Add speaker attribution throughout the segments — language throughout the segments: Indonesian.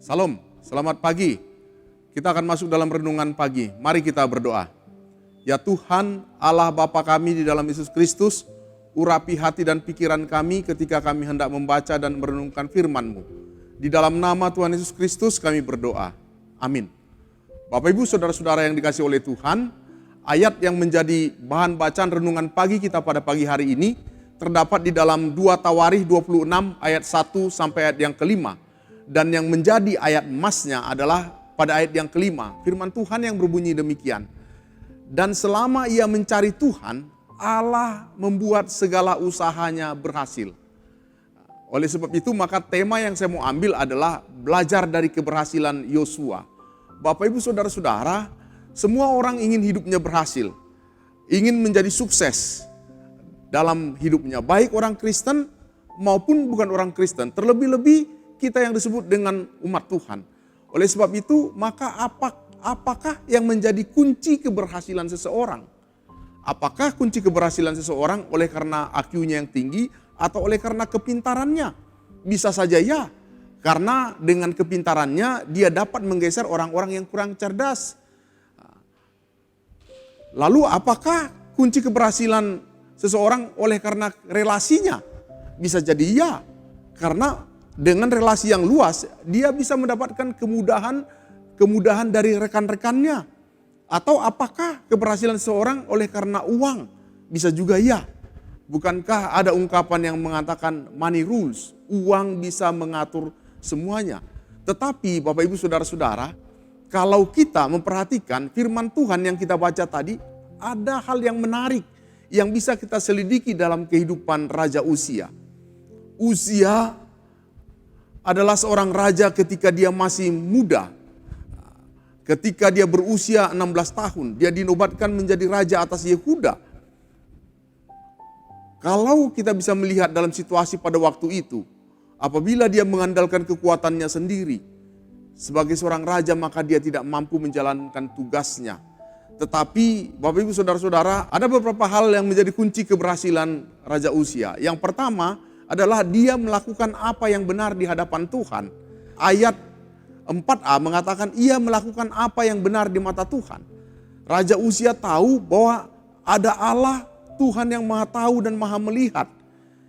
Speaker 1: Salam, selamat pagi. Kita akan masuk dalam renungan pagi. Mari kita berdoa. Ya Tuhan, Allah Bapa kami di dalam Yesus Kristus, urapi hati dan pikiran kami ketika kami hendak membaca dan merenungkan firman-Mu. Di dalam nama Tuhan Yesus Kristus kami berdoa. Amin. Bapak Ibu saudara-saudara yang dikasihi oleh Tuhan, ayat yang menjadi bahan bacaan renungan pagi kita pada pagi hari ini terdapat di dalam 2 Tawarikh 26 ayat 1 sampai ayat yang kelima. Dan yang menjadi ayat emasnya adalah pada ayat yang kelima. Firman Tuhan yang berbunyi demikian. Dan selama ia mencari Tuhan, Allah membuat segala usahanya berhasil. Oleh sebab itu maka tema yang saya mau ambil adalah belajar dari keberhasilan Yosua. Bapak Ibu saudara-saudara, semua orang ingin hidupnya berhasil. Ingin menjadi sukses dalam hidupnya. Baik orang Kristen maupun bukan orang Kristen. Terlebih-lebih kita yang disebut dengan umat Tuhan. Oleh sebab itu, maka apakah yang menjadi kunci keberhasilan seseorang? Apakah kunci keberhasilan seseorang oleh karena IQ-nya yang tinggi atau oleh karena kepintarannya? Bisa saja ya, karena dengan kepintarannya dia dapat menggeser orang-orang yang kurang cerdas. Lalu apakah kunci keberhasilan seseorang oleh karena relasinya? Bisa jadi ya, karena dengan relasi yang luas, dia bisa mendapatkan kemudahan dari rekan-rekannya. Atau apakah keberhasilan seseorang oleh karena uang? Bisa juga ya. Bukankah ada ungkapan yang mengatakan money rules, uang bisa mengatur semuanya. Tetapi Bapak Ibu saudara-saudara, kalau kita memperhatikan firman Tuhan yang kita baca tadi, ada hal yang menarik yang bisa kita selidiki dalam kehidupan Raja Uzia. Uzia adalah seorang raja ketika dia masih muda. Ketika dia berusia 16 tahun, dia dinobatkan menjadi raja atas Yehuda. Kalau kita bisa melihat dalam situasi pada waktu itu, apabila dia mengandalkan kekuatannya sendiri, sebagai seorang raja maka dia tidak mampu menjalankan tugasnya. Tetapi Bapak Ibu saudara-saudara, ada beberapa hal yang menjadi kunci keberhasilan Raja Uzia. Yang pertama adalah dia melakukan apa yang benar di hadapan Tuhan. Ayat 4a mengatakan ia melakukan apa yang benar di mata Tuhan. Raja Uzia tahu bahwa ada Allah Tuhan yang maha tahu dan maha melihat.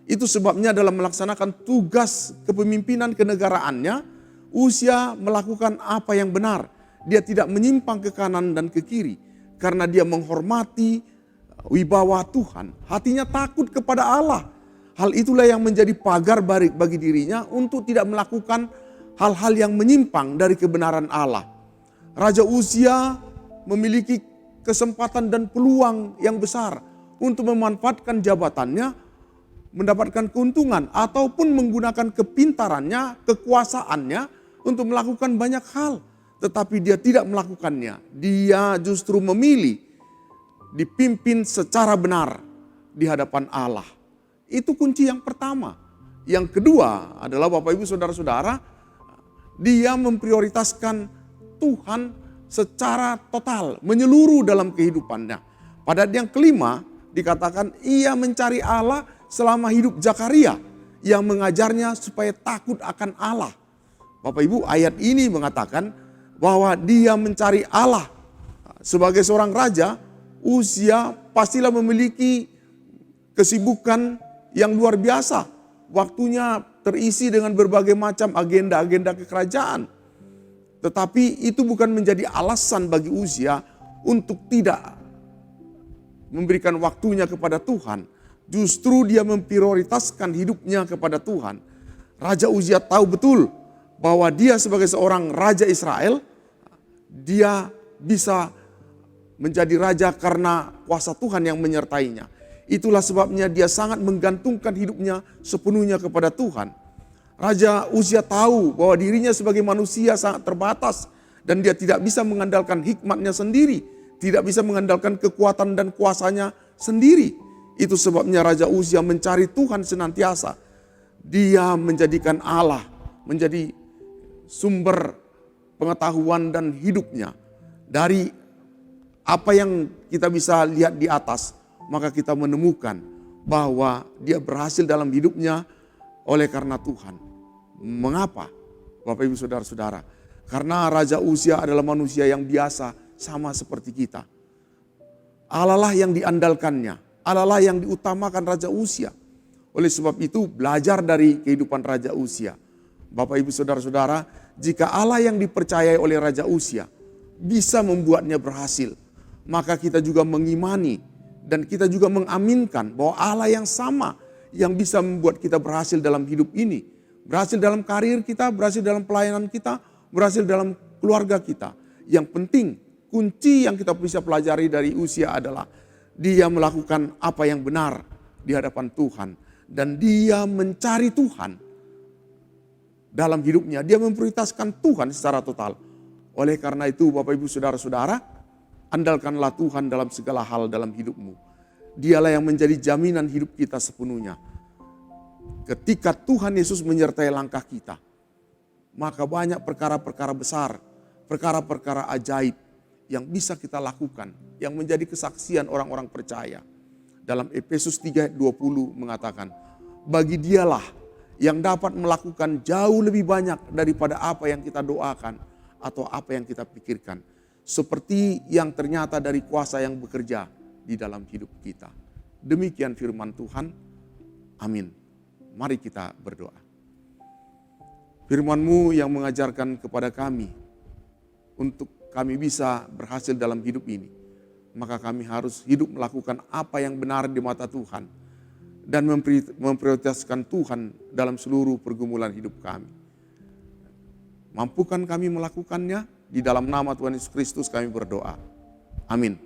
Speaker 1: Itu sebabnya dalam melaksanakan tugas kepemimpinan kenegaraannya, Uzia melakukan apa yang benar. Dia tidak menyimpang ke kanan dan ke kiri. Karena dia menghormati wibawa Tuhan. Hatinya takut kepada Allah. Hal itulah yang menjadi pagar bagi dirinya untuk tidak melakukan hal-hal yang menyimpang dari kebenaran Allah. Raja Uzia memiliki kesempatan dan peluang yang besar untuk memanfaatkan jabatannya, mendapatkan keuntungan ataupun menggunakan kepintarannya, kekuasaannya untuk melakukan banyak hal. Tetapi dia tidak melakukannya. Dia justru memilih dipimpin secara benar di hadapan Allah. Itu kunci yang pertama. Yang kedua adalah Bapak Ibu saudara-saudara, dia memprioritaskan Tuhan secara total, menyeluruh dalam kehidupannya. Pada yang kelima dikatakan ia mencari Allah selama hidup Zakaria yang mengajarnya supaya takut akan Allah. Bapak Ibu, ayat ini mengatakan bahwa dia mencari Allah. Sebagai seorang raja, Uzia pastilah memiliki kesibukan yang luar biasa. Waktunya terisi dengan berbagai macam agenda-agenda kekerajaan. Tetapi itu bukan menjadi alasan bagi Uzia untuk tidak memberikan waktunya kepada Tuhan. Justru dia memprioritaskan hidupnya kepada Tuhan. Raja Uzia tahu betul bahwa dia sebagai seorang raja Israel, dia bisa menjadi raja karena kuasa Tuhan yang menyertainya. Itulah sebabnya dia sangat menggantungkan hidupnya sepenuhnya kepada Tuhan. Raja Uzia tahu bahwa dirinya sebagai manusia sangat terbatas dan dia tidak bisa mengandalkan hikmatnya sendiri, tidak bisa mengandalkan kekuatan dan kuasanya sendiri. Itu sebabnya Raja Uzia mencari Tuhan senantiasa. Dia menjadikan Allah menjadi sumber pengetahuan dan hidupnya. Dari apa yang kita bisa lihat di atas, maka kita menemukan bahwa dia berhasil dalam hidupnya oleh karena Tuhan. Mengapa? Bapak Ibu Saudara-saudara. Karena Raja Uzia adalah manusia yang biasa sama seperti kita. Allah lah yang diandalkannya, Allah lah yang diutamakan Raja Uzia. Oleh sebab itu belajar dari kehidupan Raja Uzia. Bapak Ibu Saudara-saudara, jika Allah yang dipercayai oleh Raja Uzia bisa membuatnya berhasil, maka kita juga mengimani dan kita juga mengaminkan bahwa Allah yang sama yang bisa membuat kita berhasil dalam hidup ini. Berhasil dalam karir kita, berhasil dalam pelayanan kita, berhasil dalam keluarga kita. Yang penting, kunci yang kita bisa pelajari dari Uzia adalah dia melakukan apa yang benar di hadapan Tuhan. Dan dia mencari Tuhan dalam hidupnya. Dia memprioritaskan Tuhan secara total. Oleh karena itu Bapak Ibu Saudara-saudara, andalkanlah Tuhan dalam segala hal dalam hidupmu. Dialah yang menjadi jaminan hidup kita sepenuhnya. Ketika Tuhan Yesus menyertai langkah kita, maka banyak perkara-perkara besar, perkara-perkara ajaib yang bisa kita lakukan, yang menjadi kesaksian orang-orang percaya. Dalam Efesus 3:20 mengatakan, bagi dialah yang dapat melakukan jauh lebih banyak daripada apa yang kita doakan atau apa yang kita pikirkan. Seperti yang ternyata dari kuasa yang bekerja di dalam hidup kita. Demikian firman Tuhan. Amin. Mari kita berdoa. Firman-Mu yang mengajarkan kepada kami untuk kami bisa berhasil dalam hidup ini. Maka kami harus hidup melakukan apa yang benar di mata Tuhan. Dan memprioritaskan Tuhan dalam seluruh pergumulan hidup kami. Mampukan kami melakukannya, di dalam nama Tuhan Yesus Kristus kami berdoa. Amin.